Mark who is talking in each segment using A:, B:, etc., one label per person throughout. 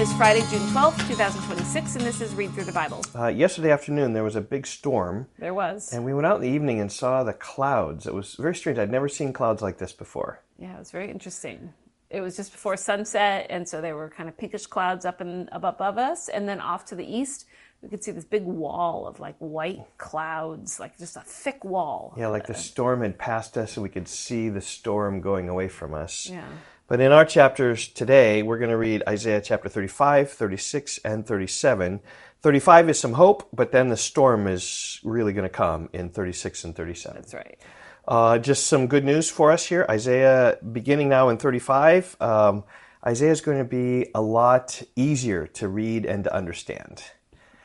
A: is Friday, June 12th, 2026, and this is Read Through the Bible.
B: Yesterday afternoon, there was a big storm.
A: There was.
B: And we went out in the evening and saw the clouds. It was very strange. I'd never seen clouds like this before.
A: Yeah, it was very interesting. It was just before sunset, and so there were kind of pinkish clouds up above us, and then off to the east, we could see this big wall of like white clouds, like just a thick wall.
B: Yeah, like the storm had passed us, and we could see the storm going away from us.
A: Yeah.
B: But in our chapters today, we're going to read Isaiah chapter 35, 36, and 37. 35 is some hope, but then the storm is really going to come in 36 and 37.
A: That's right.
B: Just some good news for us here. Isaiah, beginning now in 35, Isaiah is going to be a lot easier to read and to understand.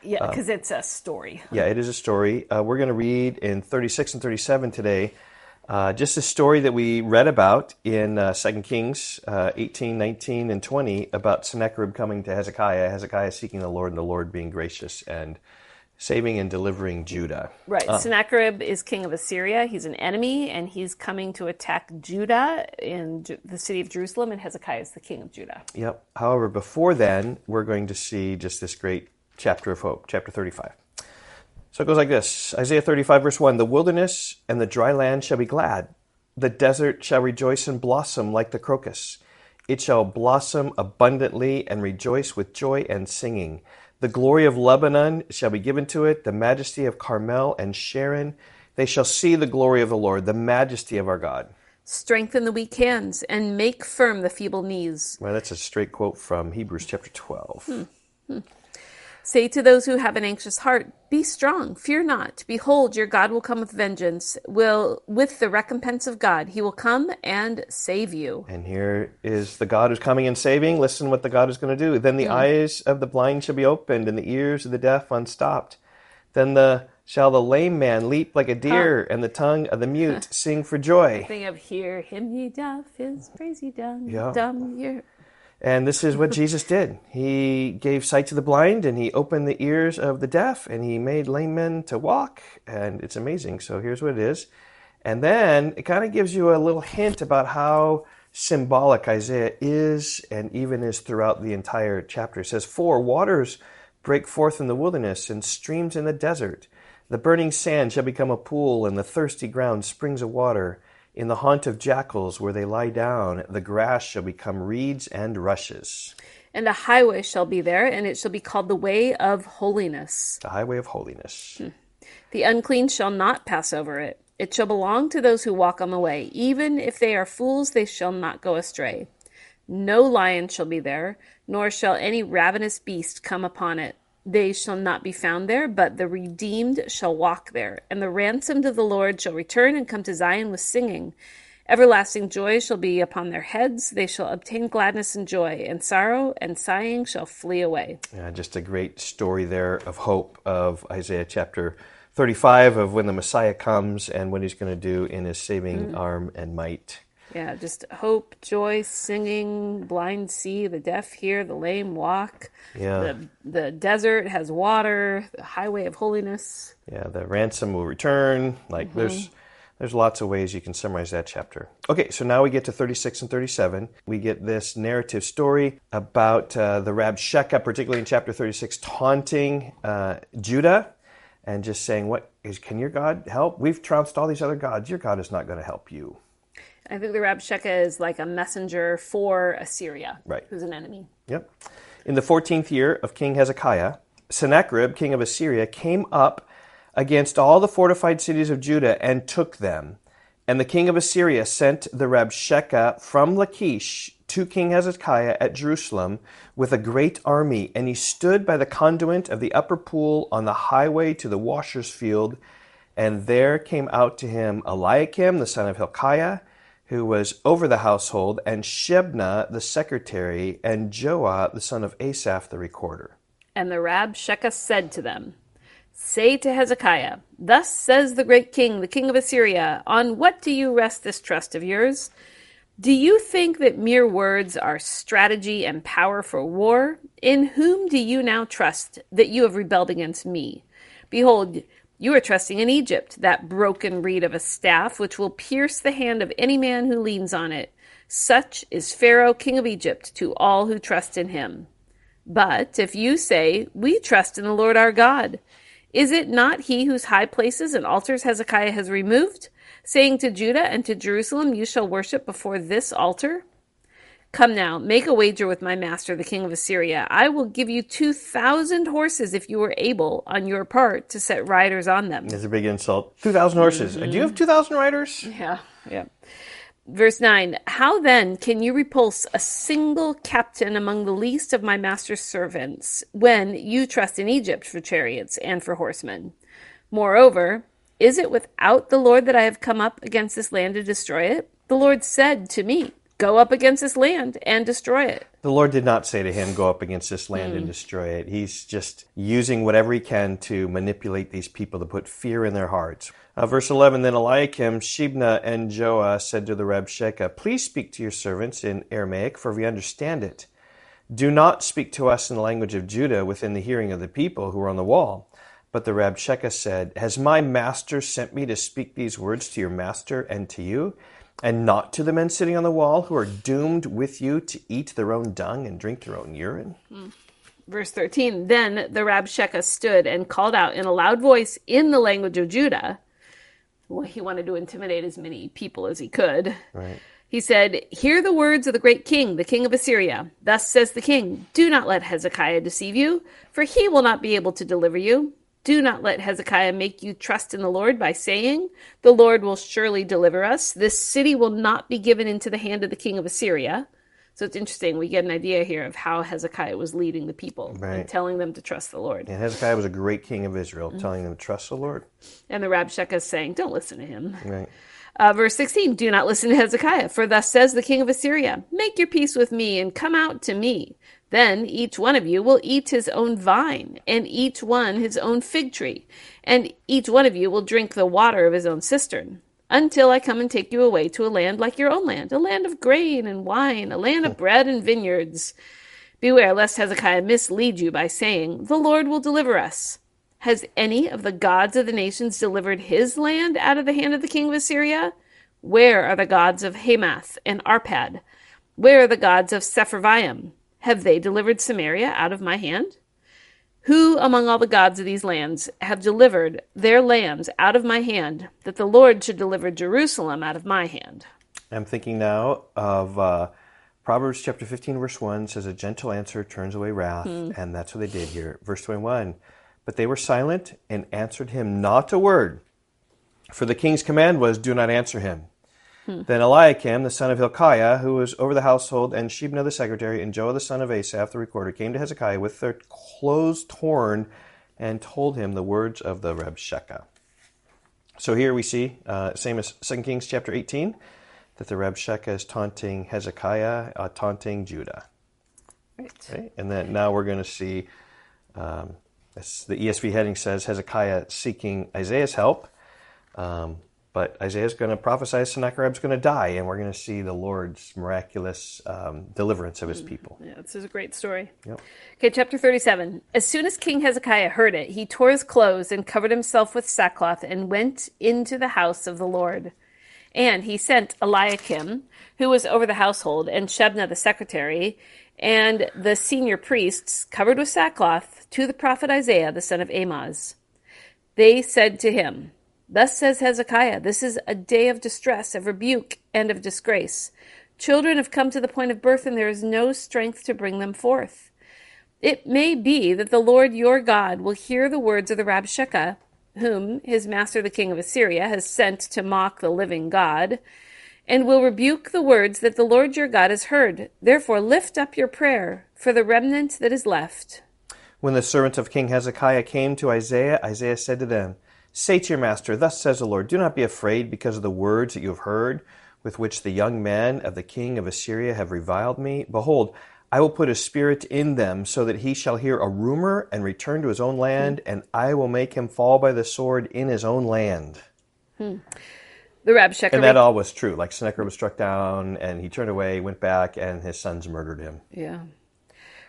A: Yeah, because it's a story.
B: Yeah, it is a story. We're going to read in 36 and 37 today just a story that we read about in 2 Kings 18, 19, and 20 about Sennacherib coming to Hezekiah, Hezekiah seeking the Lord, and the Lord being gracious and saving and delivering Judah.
A: Right. Sennacherib is king of Assyria. He's an enemy, and he's coming to attack Judah in the city of Jerusalem, and Hezekiah is the king of Judah.
B: Yep. However, before then, we're going to see just this great chapter of hope, chapter 35. So it goes like this. Isaiah 35, verse 1, "The wilderness and the dry land shall be glad. The desert shall rejoice and blossom like the crocus. It shall blossom abundantly and rejoice with joy and singing. The glory of Lebanon shall be given to it, the majesty of Carmel and Sharon. They shall see the glory of the Lord, the majesty of our God."
A: Strengthen the weak hands and make firm the feeble knees.
B: Well, that's a straight quote from Hebrews chapter 12.
A: Say to those who have an anxious heart, "Be strong, fear not. Behold, your God will come with vengeance. With the recompense of God, he will come and save you."
B: And here is the God who's coming and saving. Listen what the God is going to do. "Then the eyes of the blind shall be opened, and the ears of the deaf unstopped. Then shall the lame man leap like a deer, and the tongue of the mute sing for joy."
A: Thing of "Hear him, ye deaf, his praise ye dumb,
B: Yeah.
A: dumb ye."
B: And this is what Jesus did. He gave sight to the blind, and he opened the ears of the deaf, and he made lame men to walk. And it's amazing. So here's what it is. And then it kind of gives you a little hint about how symbolic Isaiah is, and even is throughout the entire chapter. It says, "For waters break forth in the wilderness, and streams in the desert. The burning sand shall become a pool, and the thirsty ground springs of water. In the haunt of jackals where they lie down, the grass shall become reeds and rushes."
A: And a highway shall be there, and it shall be called the way of holiness.
B: The highway of holiness.
A: The unclean shall not pass over it. It shall belong to those who walk on the way. Even if they are fools, they shall not go astray. No lion shall be there, nor shall any ravenous beast come upon it. They shall not be found there, but the redeemed shall walk there. And the ransomed of the Lord shall return and come to Zion with singing. Everlasting joy shall be upon their heads. They shall obtain gladness and joy, and sorrow and sighing shall flee away.
B: Yeah, just a great story there of hope of Isaiah chapter 35, of when the Messiah comes and what he's going to do in his saving arm and might.
A: Yeah, just hope, joy, singing, blind see, the deaf hear, the lame walk.
B: Yeah.
A: The desert has water, the highway of holiness.
B: Yeah, the ransom will return. Like there's lots of ways you can summarize that chapter. Okay, so now we get to 36 and 37. We get this narrative story about the Rabshakeh, particularly in chapter 36, taunting Judah and just saying, can your God help? We've trounced all these other gods. Your God is not going to help you.
A: I think the Rabshakeh is like a messenger for Assyria,
B: Right.
A: Who's an enemy.
B: Yep. In the 14th year of King Hezekiah, Sennacherib, king of Assyria, came up against all the fortified cities of Judah and took them. And the king of Assyria sent the Rabshakeh from Lachish to King Hezekiah at Jerusalem with a great army. And he stood by the conduit of the upper pool on the highway to the washer's field. And there came out to him Eliakim, the son of Hilkiah, who was over the household, and Shebna, the secretary, and Joah, the son of Asaph, the recorder.
A: And the Rabshakeh said to them, "Say to Hezekiah, thus says the great king, the king of Assyria, on what do you rest this trust of yours? Do you think that mere words are strategy and power for war? In whom do you now trust that you have rebelled against me? Behold, you are trusting in Egypt, that broken reed of a staff, which will pierce the hand of any man who leans on it. Such is Pharaoh, king of Egypt, to all who trust in him. But if you say, 'We trust in the Lord our God,' is it not he whose high places and altars Hezekiah has removed, saying to Judah and to Jerusalem, 'You shall worship before this altar'? Come now, make a wager with my master, the king of Assyria. I will give you 2,000 horses if you are able, on your part, to set riders on them."
B: It's a big insult. 2,000 horses. Do you have 2,000 riders?
A: Yeah. Verse 9, "How then can you repulse a single captain among the least of my master's servants, when you trust in Egypt for chariots and for horsemen? Moreover, is it without the Lord that I have come up against this land to destroy it? The Lord said to me, 'Go up against this land and destroy it.'"
B: The Lord did not say to him, "Go up against this land and destroy it." He's just using whatever he can to manipulate these people, to put fear in their hearts. Verse 11, "Then Eliakim, Shebna, and Joah said to the Rabshakeh, 'Please speak to your servants in Aramaic, for we understand it. Do not speak to us in the language of Judah within the hearing of the people who are on the wall.' But the Rabshakeh said, 'Has my master sent me to speak these words to your master and to you, and not to the men sitting on the wall who are doomed with you to eat their own dung and drink their own urine?'"
A: Verse 13, "Then the Rabshakeh stood and called out in a loud voice in the language of Judah." Well, he wanted to intimidate as many people as he could.
B: Right.
A: He said, "Hear the words of the great king, the king of Assyria. Thus says the king, do not let Hezekiah deceive you, for he will not be able to deliver you. Do not let Hezekiah make you trust in the Lord by saying, 'The Lord will surely deliver us. This city will not be given into the hand of the king of Assyria.'" So it's interesting. We get an idea here of how Hezekiah was leading the people and telling them to trust the Lord.
B: And Hezekiah was a great king of Israel, telling them to trust the Lord.
A: And the Rabshakeh is saying, don't listen to him.
B: Right.
A: Verse 16, "Do not listen to Hezekiah, for thus says the king of Assyria, make your peace with me and come out to me. Then each one of you will eat his own vine, and each one his own fig tree, and each one of you will drink the water of his own cistern, until I come and take you away to a land like your own land, a land of grain and wine, a land of bread and vineyards. Beware lest Hezekiah mislead you by saying, 'The Lord will deliver us.' Has any of the gods of the nations delivered his land out of the hand of the king of Assyria? Where are the gods of Hamath and Arpad? Where are the gods of Sepharvaim? Have they delivered Samaria out of my hand? Who among all the gods of these lands have delivered their lands out of my hand, that the Lord should deliver Jerusalem out of my hand?"
B: I'm thinking now of Proverbs chapter 15, verse 1 says, "A gentle answer turns away wrath," and that's what they did here. Verse 21, "But they were silent and answered him not a word, for the king's command was, 'Do not answer him.' Then Eliakim, the son of Hilkiah, who was over the household, and Shebna the secretary, and Joah the son of Asaph the recorder, came to Hezekiah with their clothes torn and told him the words of the Rabshakeh." So here we see, same as 2 Kings chapter 18, that the Rabshakeh is taunting Hezekiah, taunting Judah.
A: Right.
B: Okay? And then now we're going to see, as the ESV heading says, Hezekiah seeking Isaiah's help. But Isaiah's going to prophesy Sennacherib's going to die, and we're going to see the Lord's miraculous deliverance of his people.
A: Yeah, this is a great story.
B: Yep.
A: Okay, chapter 37. As soon as King Hezekiah heard it, he tore his clothes and covered himself with sackcloth and went into the house of the Lord. And he sent Eliakim, who was over the household, and Shebna the secretary, and the senior priests, covered with sackcloth, to the prophet Isaiah, the son of Amoz. They said to him, "Thus says Hezekiah, this is a day of distress, of rebuke, and of disgrace. Children have come to the point of birth, and there is no strength to bring them forth. It may be that the Lord your God will hear the words of the Rabshakeh, whom his master the king of Assyria has sent to mock the living God, and will rebuke the words that the Lord your God has heard. Therefore lift up your prayer for the remnant that is left."
B: When the servants of King Hezekiah came to Isaiah, Isaiah said to them, "Say to your master, thus says the Lord, do not be afraid because of the words that you have heard, with which the young men of the king of Assyria have reviled me. Behold, I will put a spirit in them, so that he shall hear a rumor and return to his own land, and I will make him fall by the sword in his own land."
A: The Rabshakeh...
B: And that all was true. Like Sennacherib was struck down, and he turned away, went back, and his sons murdered him.
A: Yeah.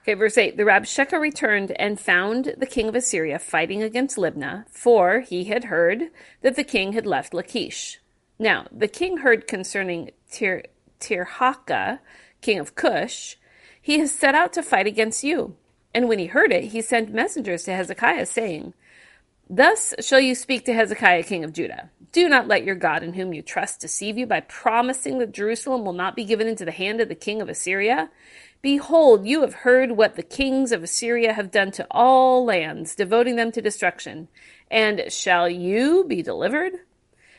A: Okay, verse 8. The Rabshakeh returned and found the king of Assyria fighting against Libnah, for he had heard that the king had left Lachish. Now, the king heard concerning Tirhakah, king of Cush, "He has set out to fight against you." And when he heard it, he sent messengers to Hezekiah, saying, Thus shall you speak to Hezekiah, king of Judah. Do not let your God in whom you trust deceive you by promising that Jerusalem will not be given into the hand of the king of Assyria. Behold, you have heard what the kings of Assyria have done to all lands, devoting them to destruction. And shall you be delivered?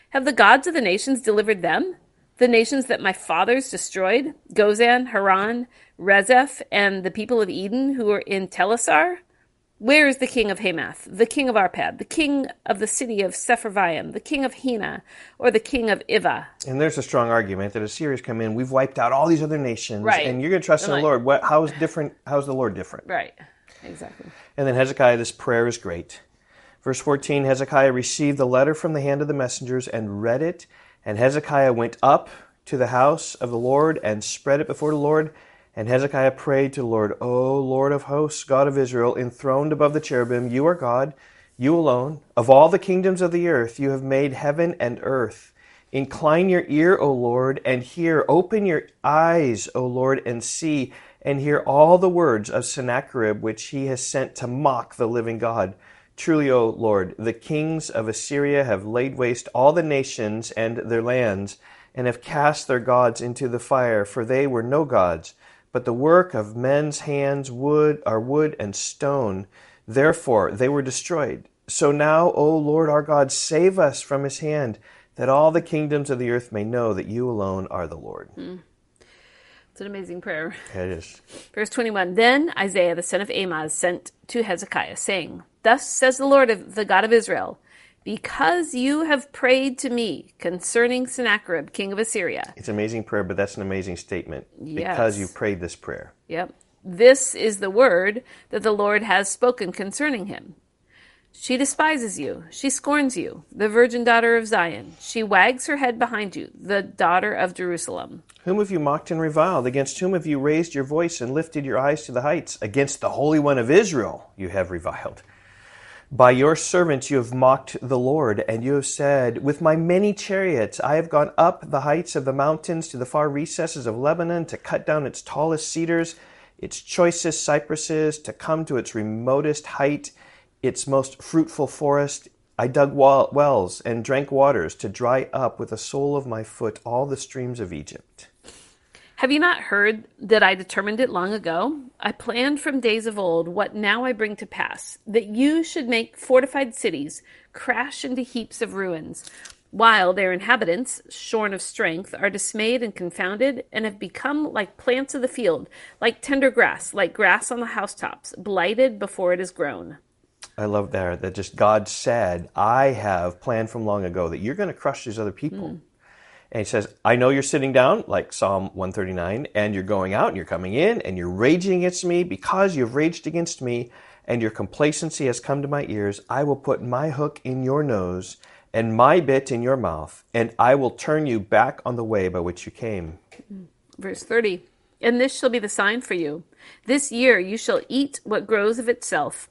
A: Have the gods of the nations delivered them? The nations that my fathers destroyed? Gozan, Haran, Rezeph, and the people of Eden who are in Telassar? Where is the king of Hamath, the king of Arpad, the king of the city of Sepharvaim, the king of Hena, or the king of Iva?
B: And there's a strong argument that Assyria's come in, we've wiped out all these other nations,
A: Right.
B: and you're going to trust in the Lord. How's the Lord different?
A: Right, exactly.
B: And then Hezekiah, this prayer is great. Verse 14, Hezekiah received the letter from the hand of the messengers and read it. And Hezekiah went up to the house of the Lord and spread it before the Lord. And Hezekiah prayed to the Lord, O Lord of hosts, God of Israel, enthroned above the cherubim, you are God, you alone. Of all the kingdoms of the earth, you have made heaven and earth. Incline your ear, O Lord, and hear. Open your eyes, O Lord, and see, and hear all the words of Sennacherib, which he has sent to mock the living God. Truly, O Lord, the kings of Assyria have laid waste all the nations and their lands, and have cast their gods into the fire, for they were no gods, but the work of men's hands, wood and stone. Therefore they were destroyed. So now, O Lord our God, save us from his hand, that all the kingdoms of the earth may know that you alone are the Lord.
A: It's an amazing prayer.
B: Yeah, it is.
A: Verse 21, Then Isaiah the son of Amoz sent to Hezekiah, saying, Thus says the Lord, the God of Israel, because you have prayed to me concerning Sennacherib, king of Assyria.
B: It's an amazing prayer, but that's an amazing statement.
A: Yes.
B: Because you prayed this prayer.
A: Yep. This is the word that the Lord has spoken concerning him. She despises you. She scorns you, the virgin daughter of Zion. She wags her head behind you, the daughter of Jerusalem.
B: Whom have you mocked and reviled? Against whom have you raised your voice and lifted your eyes to the heights? Against the Holy One of Israel you have reviled. By your servants you have mocked the Lord, and you have said, With my many chariots I have gone up the heights of the mountains to the far recesses of Lebanon to cut down its tallest cedars, its choicest cypresses, to come to its remotest height, its most fruitful forest. I dug wells and drank waters to dry up with the sole of my foot all the streams of Egypt.
A: Have you not heard that I determined it long ago? I planned from days of old what now I bring to pass, that you should make fortified cities crash into heaps of ruins, while their inhabitants, shorn of strength, are dismayed and confounded, and have become like plants of the field, like tender grass, like grass on the housetops, blighted before it is grown.
B: I love that just God said, I have planned from long ago that you're going to crush these other people. And he says, I know you're sitting down, like Psalm 139, and you're going out and you're coming in and you're raging against me because you've raged against me and your complacency has come to my ears. I will put my hook in your nose and my bit in your mouth, and I will turn you back on the way by which you came.
A: Verse 30, And this shall be the sign for you. This year you shall eat what grows of itself,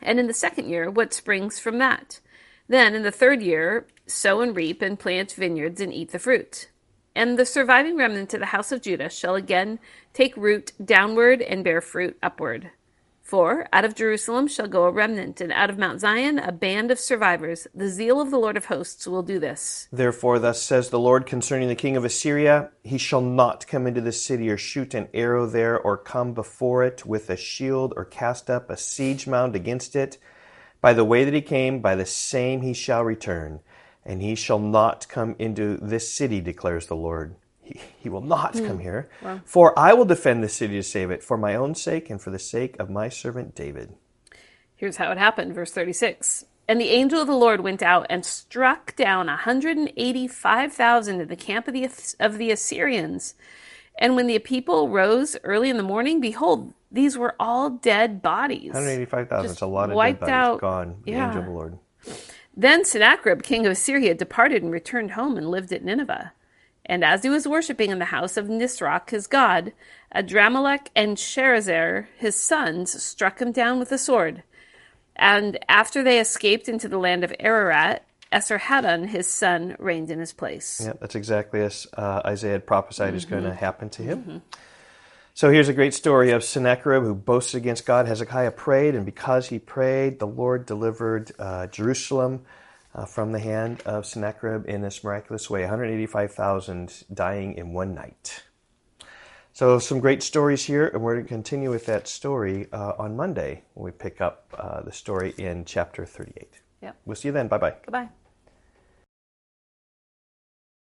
A: and in the second year what springs from that. Then in the third year sow and reap and plant vineyards and eat the fruit. And the surviving remnant of the house of Judah shall again take root downward and bear fruit upward. For out of Jerusalem shall go a remnant, and out of Mount Zion a band of survivors. The zeal of the Lord of hosts will do this.
B: Therefore thus says the Lord concerning the king of Assyria, he shall not come into the city or shoot an arrow there or come before it with a shield or cast up a siege mound against it. By the way that he came, by the same he shall return. And he shall not come into this city, declares the Lord. He will not come here. Wow. For I will defend this city to save it, for my own sake and for the sake of my servant David.
A: Here's how it happened, verse 36. And the angel of the Lord went out and struck down 185,000 in the camp of the Assyrians. And when the people rose early in the morning, behold, these were all dead bodies.
B: 185,000, it's a lot of
A: wiped
B: dead bodies
A: out.
B: gone. The
A: Yeah.
B: angel of the Lord.
A: Then Sennacherib, king of Assyria, departed and returned home and lived at Nineveh. And as he was worshipping in the house of Nisroch, his god, Adramelech and Sharezer, his sons, struck him down with a sword. And after they escaped into the land of Ararat, Esarhaddon, his son, reigned in his place.
B: Yeah, that's exactly as Isaiah had prophesied is going to happen to him. So here's a great story of Sennacherib who boasted against God. Hezekiah prayed, and because he prayed, the Lord delivered Jerusalem from the hand of Sennacherib in this miraculous way. 185,000 dying in one night. So some great stories here, and we're going to continue with that story on Monday when we pick up the story in chapter 38.
A: Yep.
B: We'll see you then. Bye-bye.
A: Goodbye.